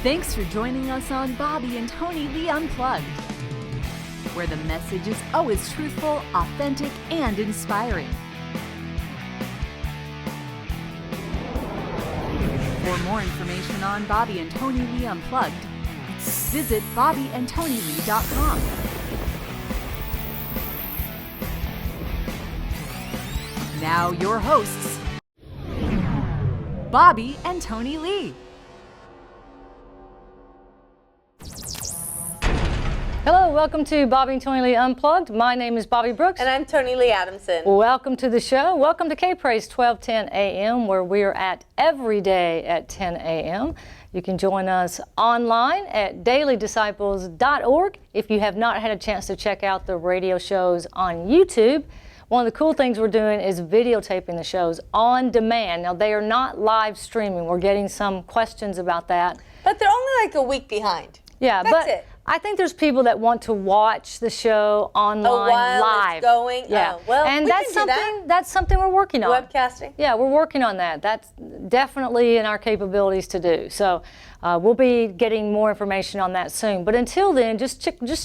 Thanks for joining us on Bobbye and Tonilee Unplugged, where the message is always truthful, authentic, and inspiring. For more information on Bobbye and Tonilee Unplugged, visit bobbyeandtonilee.com. Now your hosts, Bobbye and Tonilee. Hello, welcome to Bobbye and Tonilee Unplugged. My name is Bobbye Brooks. And I'm Tonilee Adamson. Welcome to the show. Welcome to K-Praise 1210 a.m., where we're at every day at 10 a.m. You can join us online at dailydisciples.org. If you have not had a chance to check out the radio shows on YouTube, one of the cool things we're doing is videotaping the shows on demand. Now, they are not live streaming. We're getting some questions about that. But they're only like a week behind. Yeah, That's it. I think there's people that want to watch the show online while live. It's going. Yeah. Oh, well, and we that's can do something that's something we're working on. Webcasting. Yeah, we're working on that. That's definitely in our capabilities to do. So we'll be getting more information on that soon. But until then, just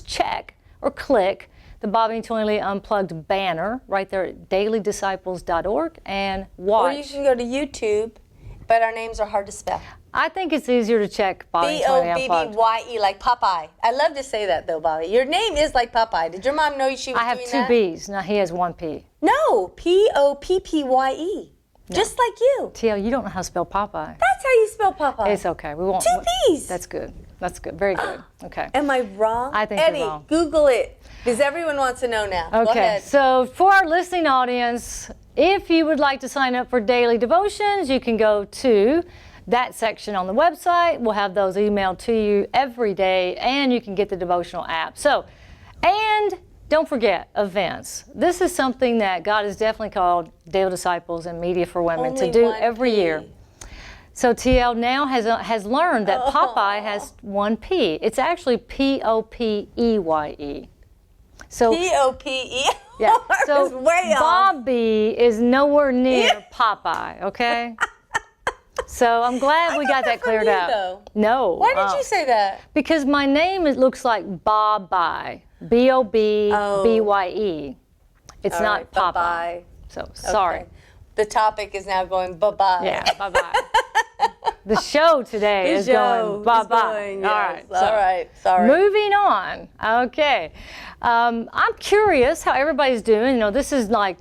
check or click the Bobbye and Tonilee Unplugged banner right there at dailydisciples.org and watch. Or you can go to YouTube, but our names are hard to spell. I think it's easier to check Bobbye and Tonilee Unplugged. Bobbye, like Popeye. I love to say that though, Bobbye. Your name is like Popeye. Did your mom know she was doing that? I have two B's. Now he has one P. No, Poppye. No. Just like you. TL, you don't know how to spell Popeye. That's how you spell Popeye. It's okay. We won't. Two P's. That's good. That's good. Very good. Okay. Am I wrong? I think Eddie, you're wrong. Google it, because everyone wants to know now. Okay. Go ahead. So for our listening audience, if you would like to sign up for daily devotions, you can go to that section on the website. We'll have those emailed to you every day, and you can get the devotional app. So, and don't forget events. This is something that God has definitely called Daily Disciples and Media for Women Only to do one every P. year. So TL now has learned that Popeye has one P. It's actually Poppeye. So Poppe. yeah. So I was way off. Bobbye is nowhere near Popeye. Okay. So I'm glad we got that cleared from you, up. though. No. Why did you say that? Because my name looks like Bobbye. Bobbye. It's All not right, Popeye. bye-bye. So sorry. Okay. The topic is now going bye-bye. Yeah. Bye bye. The show today is going bye-bye. Yes. All right. All right. Sorry. Moving on. Okay. I'm curious how everybody's doing. You know, this is like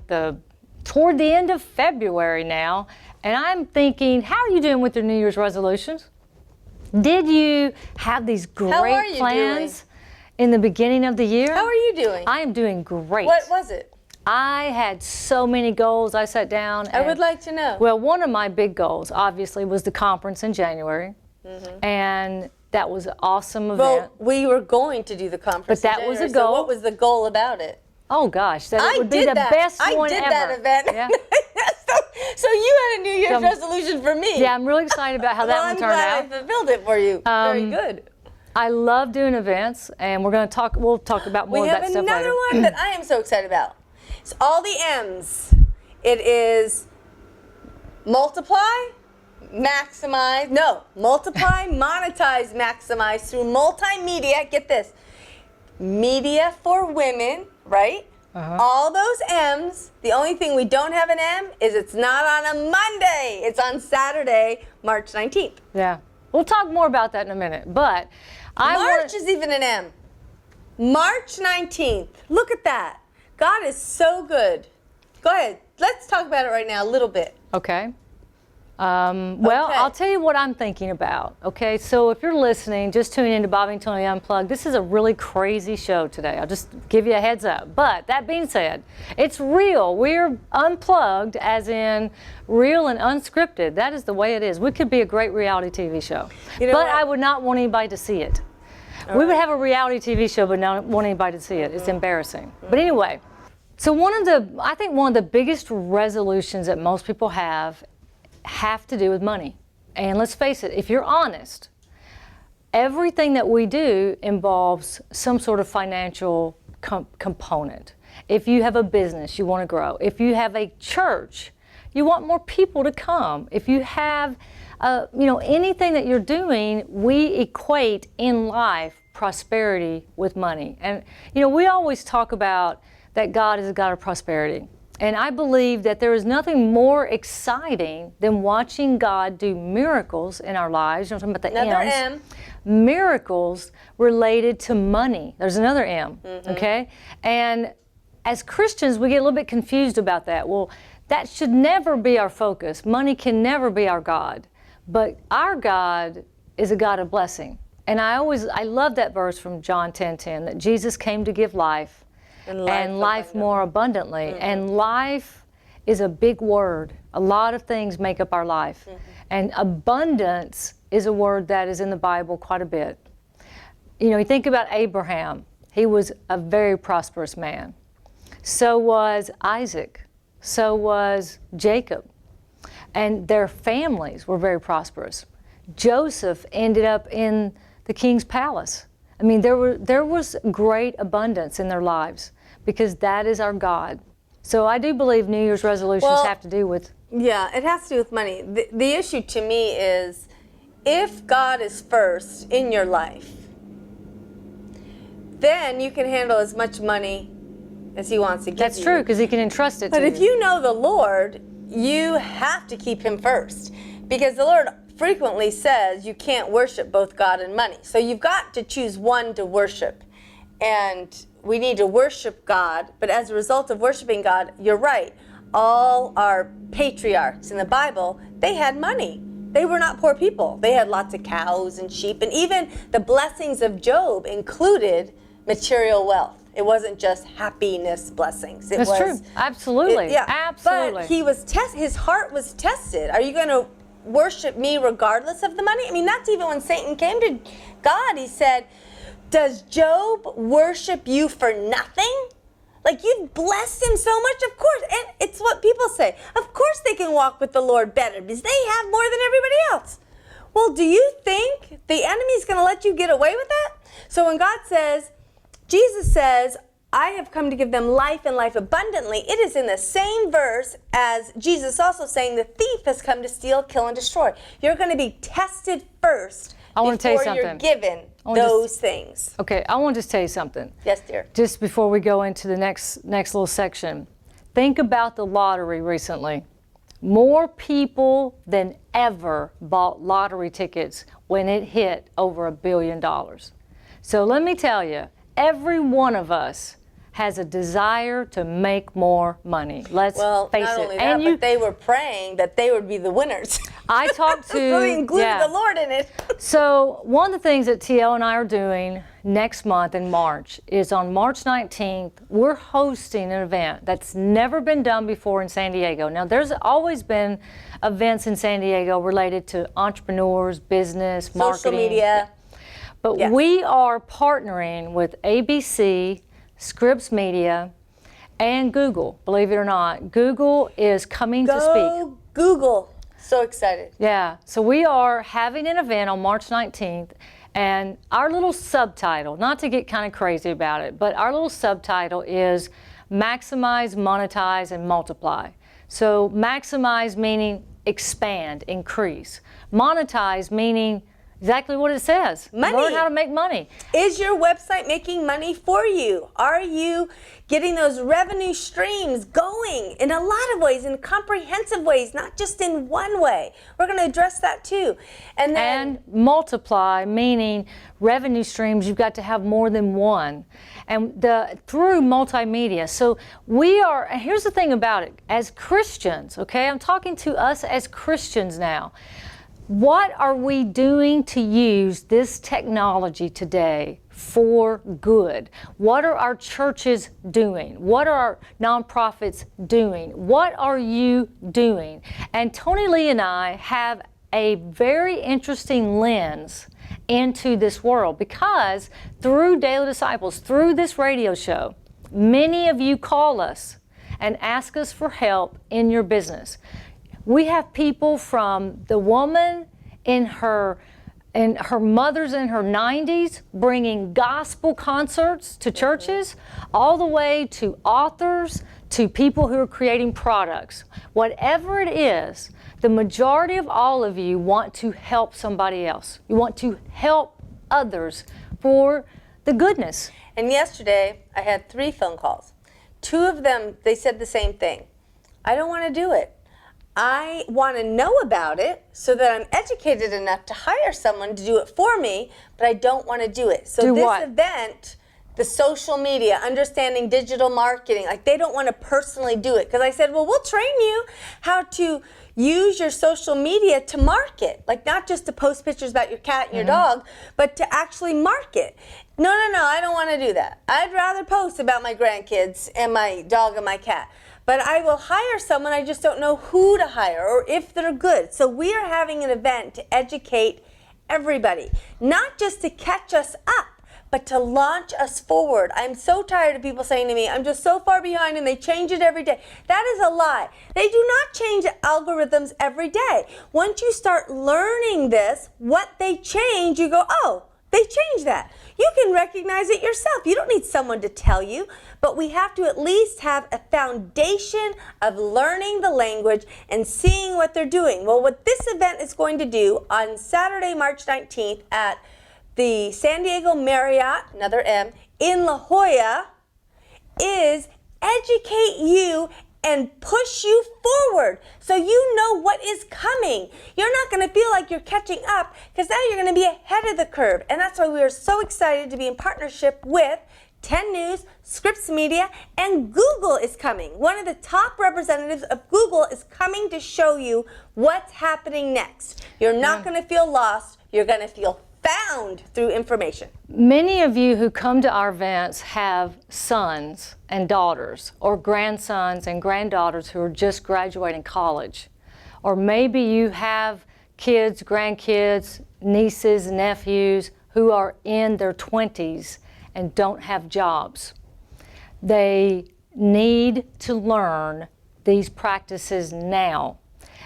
toward the end of February now, and I'm thinking, how are you doing with your New Year's resolutions? Did you have these great plans in the beginning of the year? How are you doing? I am doing great. What was it? I had so many goals. I sat down. I would like to know. Well, one of my big goals, obviously, was the conference in January. Mm-hmm. And that was an awesome event. Well, we were going to do the conference But that in was January, a goal. So what was the goal about it? Oh, gosh. That it would be the best one ever. I did that event. Yeah. So you had a New Year's resolution for me. Yeah, I'm really excited about how that one turned out. I'm glad I fulfilled it for you. Very good. I love doing events, and we'll talk about more of that stuff later. We have another one that I am so excited about. It's all the M's. It is multiply, monetize, maximize through multimedia. Get this. Media for women, right? Uh-huh. All those M's. The only thing we don't have an M is it's not on a Monday. It's on Saturday, March 19th. Yeah. We'll talk more about that in a minute. But March is even an M. March 19th. Look at that. God is so good. Go ahead. Let's talk about it right now a little bit. Okay. Well, Okay. I'll tell you what I'm thinking about. Okay, so if you're listening, just tuning into Bobbye and Tonilee Unplugged, this is a really crazy show today. I'll just give you a heads up. But that being said, it's real. We're unplugged, as in real and unscripted. That is the way it is. We could be a great reality TV show. You know but what? I would not want anybody to see it. We would have a reality TV show, but not want anybody to see it. It's embarrassing. But anyway, so I think one of the biggest resolutions that most people have to do with money. And let's face it, if you're honest, everything that we do involves some sort of financial component. If you have a business you want to grow, if you have a church you want more people to come. If you have, anything that you're doing, we equate in life prosperity with money. And, we always talk about that God is a God of prosperity. And I believe that there is nothing more exciting than watching God do miracles in our lives. I'm talking about the Another M's. M. Miracles related to money. There's another M, okay? And as Christians, we get a little bit confused about that. Well, that should never be our focus. Money can never be our God. But our God is a God of blessing. And I love that verse from John 10:10, that Jesus came to give life and life more abundantly. And life is a big word. A lot of things make up our life. And abundance is a word that is in the Bible quite a bit. You think about Abraham. He was a very prosperous man. So was Isaac. So was Jacob. And their families were very prosperous. Joseph ended up in the king's palace. I mean, there was great abundance in their lives because that is our God. So I do believe New Year's resolutions have to do with... Yeah, it has to do with money. The issue to me is if God is first in your life, then you can handle as much money as He wants to give you. That's true, because He can entrust it to you. But if you know the Lord, you have to keep Him first, because the Lord frequently says you can't worship both God and money. So you've got to choose one to worship. And we need to worship God, but as a result of worshiping God, you're right, all our patriarchs in the Bible, they had money. They were not poor people. They had lots of cows and sheep, and even the blessings of Job included material wealth. It wasn't just happiness blessings. That's true. Absolutely. Absolutely. But his heart was tested. Are you going to worship me regardless of the money? I mean, that's even when Satan came to God. He said, does Job worship you for nothing? Like, you've blessed him so much, of course. And it's what people say. Of course they can walk with the Lord better because they have more than everybody else. Well, do you think the enemy's going to let you get away with that? So when God says, Jesus says, I have come to give them life and life abundantly, it is in the same verse as Jesus also saying the thief has come to steal, kill, and destroy. You're going to be tested first before you're given those things. Okay, I want to just tell you something. Yes, dear. Just before we go into the next little section. Think about the lottery recently. More people than ever bought lottery tickets when it hit over $1 billion. So let me tell you, every one of us has a desire to make more money. Let's face it. Not only that, but they were praying that they would be the winners. I talked to... So they included the Lord in it. So one of the things that TL and I are doing next month in March is on March 19th, we're hosting an event that's never been done before in San Diego. Now, there's always been events in San Diego related to entrepreneurs, business, marketing. Social media. But we are partnering with ABC, Scripps Media, and Google. Believe it or not, Google is coming to speak. Go Google. So excited. Yeah. So we are having an event on March 19th, and our little subtitle, not to get kind of crazy about it, but our little subtitle is Maximize, Monetize, and Multiply. So maximize meaning expand, increase. Monetize meaning exactly what it says. Money. Learn how to make money. Is your website making money for you? Are you getting those revenue streams going in a lot of ways, in comprehensive ways, not just in one way? We're going to address that too. And multiply, meaning revenue streams, you've got to have more than one. And through multimedia. So and here's the thing about it, as Christians, okay, I'm talking to us as Christians now. What are we doing to use this technology today for good? What are our churches doing? What are our nonprofits doing? What are you doing? And Tonilee and I have a very interesting lens into this world because through Daily Disciples, through this radio show, many of you call us and ask us for help in your business. We have people from the woman in her mother's in her 90s bringing gospel concerts to churches, all the way to authors, to people who are creating products, whatever it is, the majority of all of you want to help somebody else. You want to help others for the goodness. And yesterday, I had 3 phone calls. 2 of them, they said the same thing. I don't want to do it. I want to know about it so that I'm educated enough to hire someone to do it for me, but I don't want to do it. So do this what? event, the social media, understanding digital marketing, like they don't want to personally do it. Because I said, well, we'll train you how to use your social media to market. Like not just to post pictures about your cat and your dog, but to actually market. No, I don't want to do that. I'd rather post about my grandkids and my dog and my cat. But I will hire someone, I just don't know who to hire or if they're good. So we are having an event to educate everybody, not just to catch us up, but to launch us forward. I'm so tired of people saying to me, I'm just so far behind and they change it every day. That is a lie. They do not change algorithms every day. Once you start learning this, what they change, you go, oh, they changed that. You can recognize it yourself. You don't need someone to tell you, but we have to at least have a foundation of learning the language and seeing what they're doing. Well, what this event is going to do on Saturday, March 19th at the San Diego Marriott, another M, in La Jolla, is educate you and push you forward so you know what is coming. You're not going to feel like you're catching up because now you're going to be ahead of the curve. And that's why we are so excited to be in partnership with 10 News, Scripps Media, and Google is coming. One of the top representatives of Google is coming to show you what's happening next. You're not going to feel lost. You're going to feel found through information. Many of you who come to our events have sons and daughters or grandsons and granddaughters who are just graduating college. Or maybe you have kids, grandkids, nieces, nephews who are in their 20s and don't have jobs. They need to learn these practices now.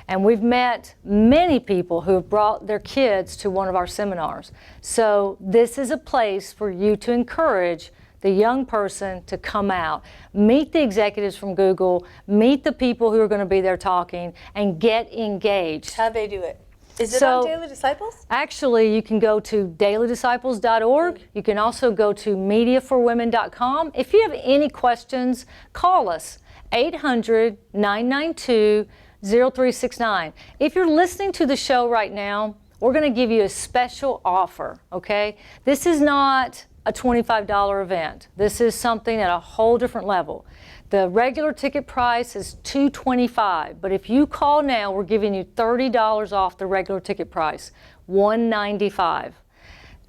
And we've met many people who have brought their kids to one of our seminars. So this is a place for you to encourage the young person to come out, meet the executives from Google, meet the people who are going to be there talking, and get engaged. How do they do it? Is it on Daily Disciples? Actually, you can go to dailydisciples.org. You can also go to mediaforwomen.com. If you have any questions, call us, 800-992-0369. If you're listening to the show right now, we're going to give you a special offer, okay? This is not a $25 event. This is something at a whole different level. The regular ticket price is $225, but if you call now, we're giving you $30 off the regular ticket price, $195.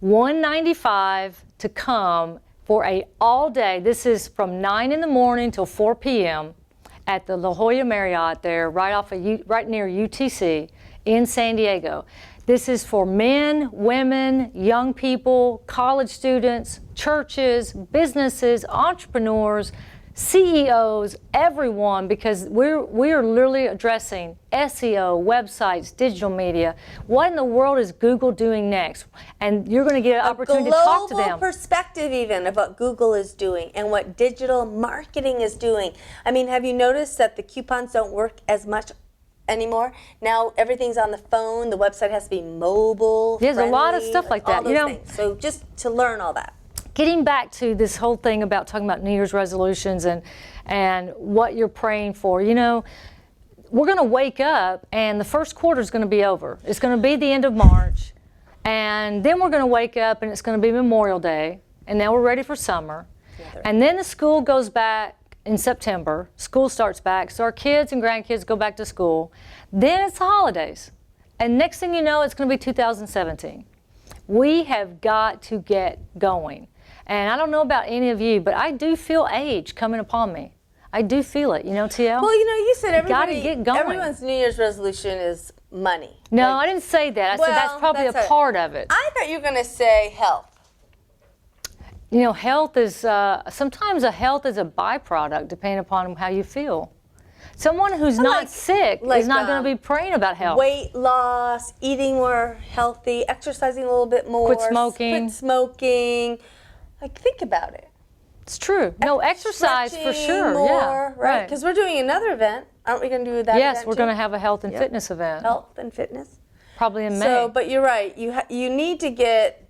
$195 to come for a all day. This is from 9 in the morning till 4 p.m. at the La Jolla Marriott there, right near UTC in San Diego. This is for men, women, young people, college students, churches, businesses, entrepreneurs, CEOs, everyone, because we are literally addressing SEO, websites, digital media. What in the world is Google doing next? And you're going to get an opportunity to talk to them. A global perspective even of what Google is doing and what digital marketing is doing. I mean, have you noticed that the coupons don't work as much anymore? Now everything's on the phone. The website has to be mobile. There's friendly, a lot of stuff like that. All those things. So just to learn all that. Getting back to this whole thing about talking about New Year's resolutions and what you're praying for, you know, we're going to wake up and the first quarter is going to be over. It's going to be the end of March, and then we're going to wake up and it's going to be Memorial Day, and now we're ready for summer. And then the school goes back in September. School starts back, so our kids and grandkids go back to school. Then it's the holidays. And next thing you know, it's going to be 2017. We have got to get going. And I don't know about any of you, but I do feel age coming upon me. I do feel it, you know, TL? Well, you know, you said everyone's New Year's resolution is money. No, I didn't say that. I said that's probably a part of it. I thought you were going to say health. You know, health is, sometimes health is a byproduct depending upon how you feel. Someone who's not sick is not going to be praying about health. Weight loss, eating more healthy, exercising a little bit more. Quit smoking. Quit smoking. Like, think about it. It's true. No, exercise for sure. More, yeah, right? Because we're doing another event. Aren't we going to do that? Yes, event we're too? going to have a health and fitness event. Health and fitness. Probably in May. So, but you're right. You need to get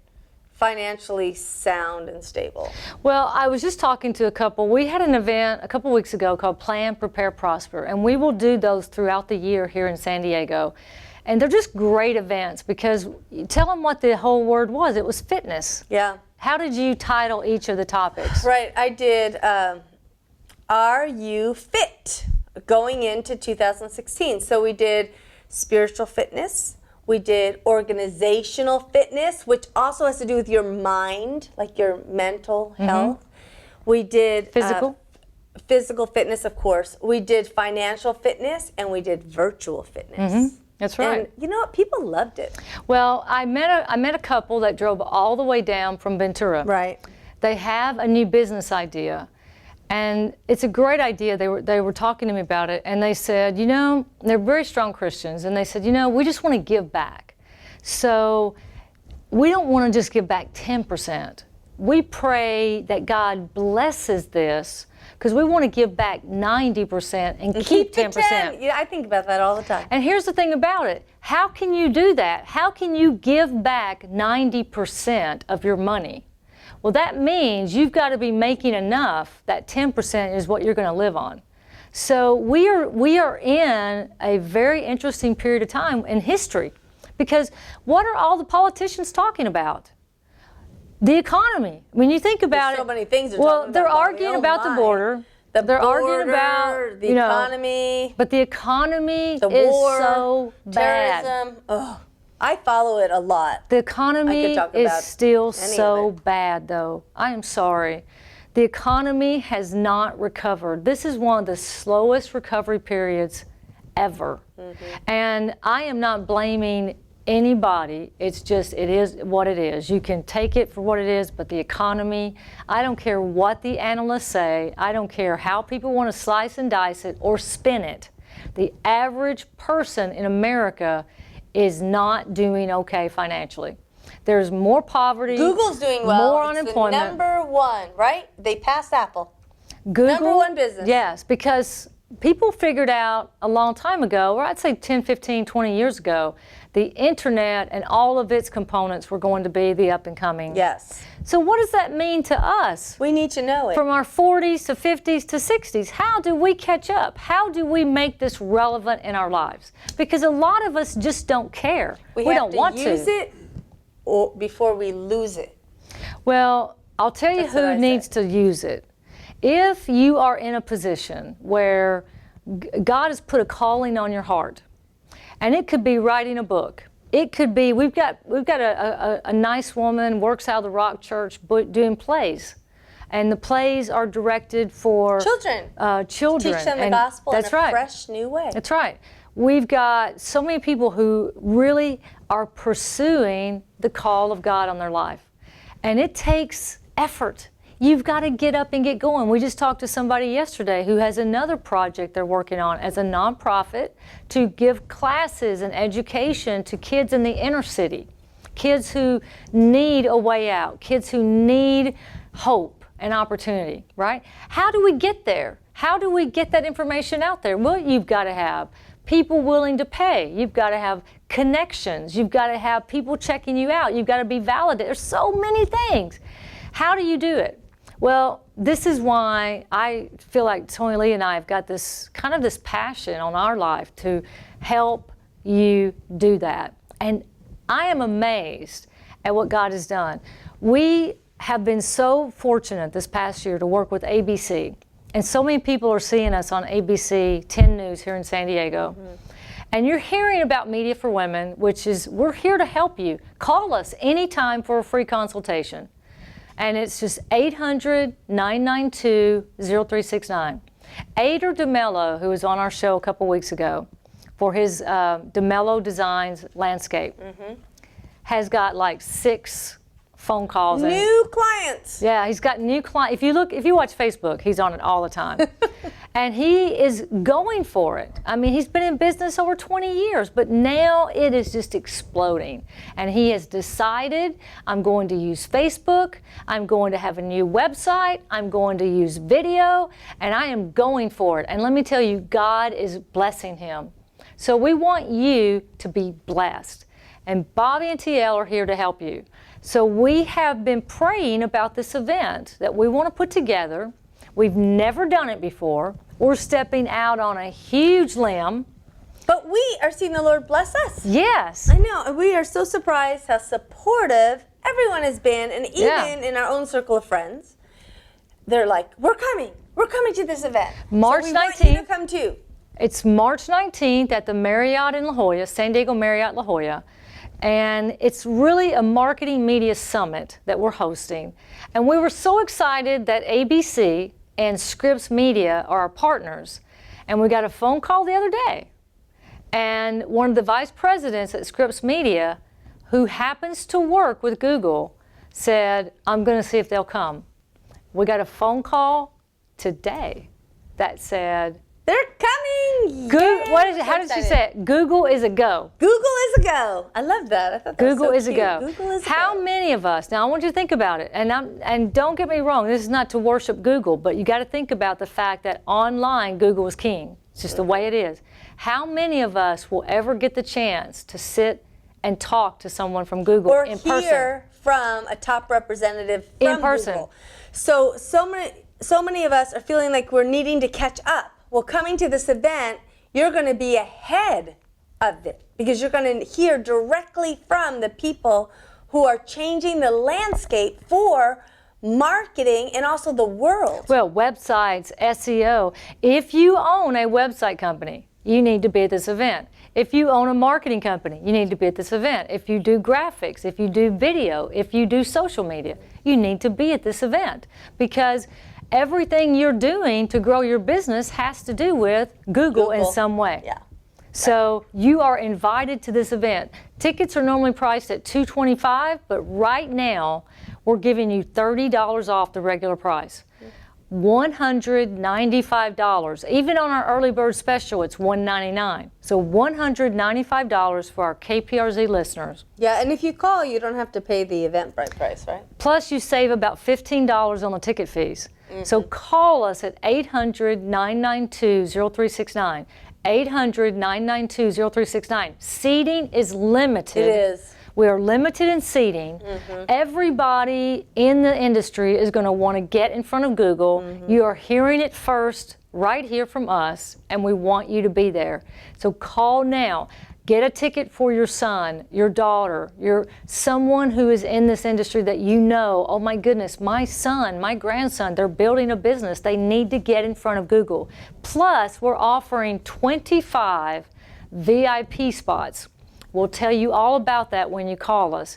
financially sound and stable. Well, I was just talking to a couple. We had an event a couple weeks ago called Plan, Prepare, Prosper, and we will do those throughout the year here in San Diego. And they're just great events because tell them what the whole word was. It was fitness. Yeah. How did you title each of the topics? Right. I did Are You Fit? Going into 2016. So we did spiritual fitness. We did organizational fitness, which also has to do with your mind, like your mental health. We did physical fitness, of course. We did financial fitness, and we did virtual fitness. That's right. And you know what? People loved it. Well, I met a couple that drove all the way down from Ventura. Right. They have a new business idea. And it's a great idea. They were talking to me about it, and they said, you know, they're very strong Christians, and they said, you know, we just want to give back. So we don't want to just give back 10%. We pray that God blesses this because we want to give back 90% and keep 10%. Yeah, I think about that all the time. And here's the thing about it. How can you do that? How can you give back 90% of your money? Well, that means you've got to be making enough that 10% is what you're going to live on. So we are in a very interesting period of time in history because what are all the politicians talking about? The economy. When you think about so many things they're well, talking they're about. arguing about the border. They're arguing about the economy. But the economy the is war, so bad. terrorism. Ugh. I follow it a lot. The economy is still so it. bad, though. I am sorry. The economy has not recovered. This is one of the slowest recovery periods ever. And I am not blaming anybody. It's just, it is what it is. You can take it for what it is, but the economy, I don't care what the analysts say. I don't care how people want to slice and dice it or spin it. The average person in America is not doing okay financially. There's more poverty. Google's doing well. More it's unemployment. The #1, right? They passed Apple. Google, #1 business. Yes, because people figured out a long time ago, or I'd say 10, 15, 20 years ago, the internet and all of its components were going to be the up and coming. Yes. So what does that mean to us? We need to know it. From our 40s to 50s to 60s, how do we catch up? How do we make this relevant in our lives? Because a lot of us just don't care. We don't want to. use it or before we lose it. Well, I'll tell you who needs to use it. If you are in a position where God has put a calling on your heart, and it could be writing a book. It could be, we've got a nice woman, works out of the Rock Church, doing plays. And the plays are directed for children. Children. Teach them the gospel in a fresh, new way. That's right. We've got so many people who really are pursuing the call of God on their life. And it takes effort. You've got to get up and get going. We just talked to somebody yesterday who has another project they're working on as a nonprofit to give classes and education to kids in the inner city, kids who need a way out, kids who need hope and opportunity, right? How do we get there? How do we get that information out there? Well, you've got to have people willing to pay. You've got to have connections. You've got to have people checking you out. You've got to be validated. There's so many things. How do you do it? Well, this is why I feel like Tonilee and I have got this kind of this passion on our life to help you do that. And I am amazed at what God has done. We have been so fortunate this past year to work with ABC. And so many people are seeing us on ABC 10 News here in San Diego. And you're hearing about Media for Women, which is, we're here to help you. Call us anytime for a free consultation. And it's just 800-992-0369. Ader DeMello, who was on our show a couple weeks ago for his DeMello Designs landscape, has got like 6 phone calls. New clients. Yeah, he's got new clients. If you watch Facebook, he's on it all the time. And he is going for it. I mean, he's been in business over 20 years, but now it is just exploding. And he has decided, I'm going to use Facebook, I'm going to have a new website, I'm going to use video, and I am going for it. And let me tell you, God is blessing him. So we want you to be blessed. And Bobbye and TL are here to help you. So we have been praying about this event that we want to put together. We've never done it before. We're stepping out on a huge limb. But we are seeing the Lord bless us. Yes. I know. And we are so surprised how supportive everyone has been. And even in our own circle of friends, they're like, we're coming. We're coming to this event. March so we 19th. Want you to come too. It's March 19th at the Marriott in La Jolla, San Diego Marriott La Jolla. And it's really a marketing media summit that we're hosting. And we were so excited that ABC and Scripps Media are our partners. And we got a phone call the other day. And one of the vice presidents at Scripps Media, who happens to work with Google, said, I'm going to see if they'll come. We got a phone call today that said, they're coming! What is it? How did she say it? Google is a go. Google is a go. I love that. I thought that Google was so is cute. a go. Google is a How go. many of us, now I want you to think about it, and don't get me wrong, this is not to worship Google, but you got to think about the fact that online Google is king. It's just the way it is. How many of us will ever get the chance to sit and talk to someone from Google or in person? hear from a top representative from In person. Google. So many of us are feeling like we're needing to catch up. Well, coming to this event, you're going to be ahead of it because you're going to hear directly from the people who are changing the landscape for marketing and also the world. Well, websites, SEO. If you own a website company, you need to be at this event. If you own a marketing company, you need to be at this event. If you do graphics, if you do video, if you do social media, you need to be at this event because everything you're doing to grow your business has to do with Google in some way. Yeah. So you are invited to this event. Tickets are normally priced at $225, but right now we're giving you $30 off the regular price. $195. Even on our early bird special, it's $199. So $195 for our KPRZ listeners. Yeah, and if you call, you don't have to pay the Eventbrite price, right? Plus, you save about $15 on the ticket fees. Mm-hmm. So call us at 800-992-0369. 800-992-0369. Seating is limited. It is. We are limited in seating. Mm-hmm. Everybody in the industry is going to want to get in front of Google. Mm-hmm. You are hearing it first right here from us, and we want you to be there. So call now. Get a ticket for your son, your daughter, someone who is in this industry that you know, oh my goodness, my son, my grandson, they're building a business. They need to get in front of Google. Plus, we're offering 25 VIP spots. We'll tell you all about that when you call us.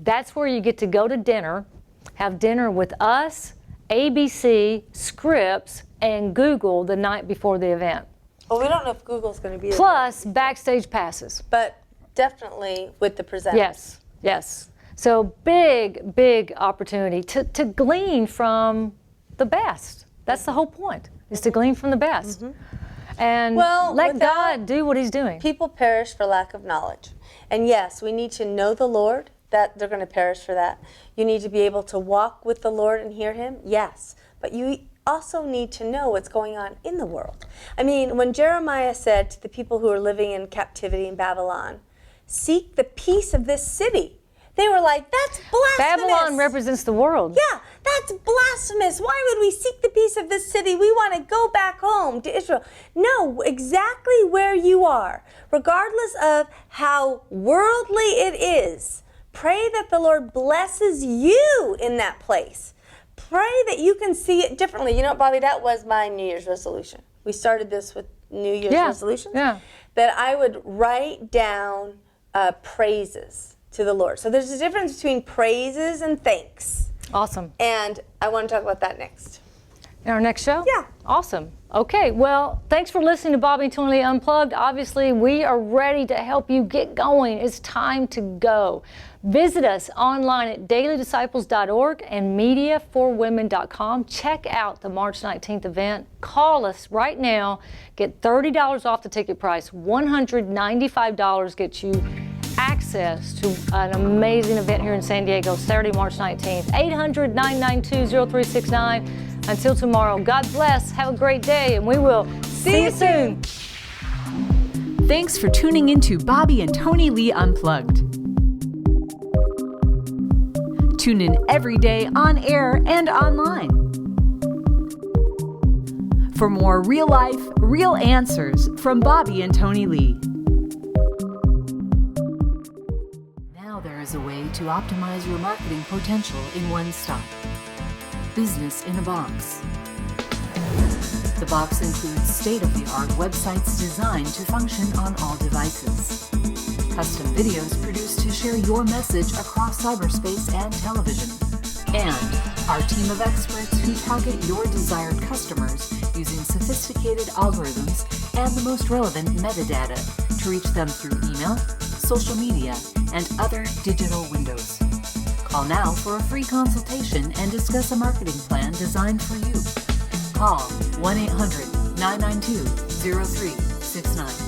That's where you get to go to dinner, have dinner with us, ABC, Scripps, and Google the night before the event. Well, we don't know if Google's going to be there. Plus backstage passes. But definitely with the presenters. Yes, yes. So big opportunity to glean from the best. That's the whole point, is to glean from the best. Mm-hmm. And let God do what he's doing. People perish for lack of knowledge. And yes, we need to know the Lord, that they're going to perish for that. You need to be able to walk with the Lord and hear him, yes. But you also need to know what's going on in the world. I mean, when Jeremiah said to the people who are living in captivity in Babylon, seek the peace of this city, they were like, that's blasphemous. Babylon represents the world. Yeah, that's blasphemous. Why would we seek the peace of this city? We want to go back home to Israel. No, exactly where you are, regardless of how worldly it is, pray that the Lord blesses you in that place. Pray that you can see it differently. You know what, Bobbye, that was my New Year's resolution. We started this with New Year's resolutions. Yeah. That I would write down praises to the Lord. So there's a difference between praises and thanks. Awesome. And I want to talk about that next. In our next show? Yeah. Awesome. Okay, well, thanks for listening to Bobbye Tonilee Unplugged. Obviously, we are ready to help you get going. It's time to go. Visit us online at dailydisciples.org and mediaforwomen.com. Check out the March 19th event. Call us right now. Get $30 off the ticket price. $195 gets you access to an amazing event here in San Diego, Saturday, March 19th. 800-992-0369. Until tomorrow, God bless, have a great day, and we will see you soon. Thanks for tuning into Bobbye and Tonilee Unplugged. Tune in every day on air and online. For more real life, real answers from Bobbye and Tonilee. Now there is a way to optimize your marketing potential in one stop. Business in a box. The box includes state-of-the-art websites designed to function on all devices. Custom videos produced to share your message across cyberspace and television. And our team of experts who target your desired customers using sophisticated algorithms and the most relevant metadata to reach them through email, social media, and other digital windows. Call now for a free consultation and discuss a marketing plan designed for you. Call 1-800-992-0369.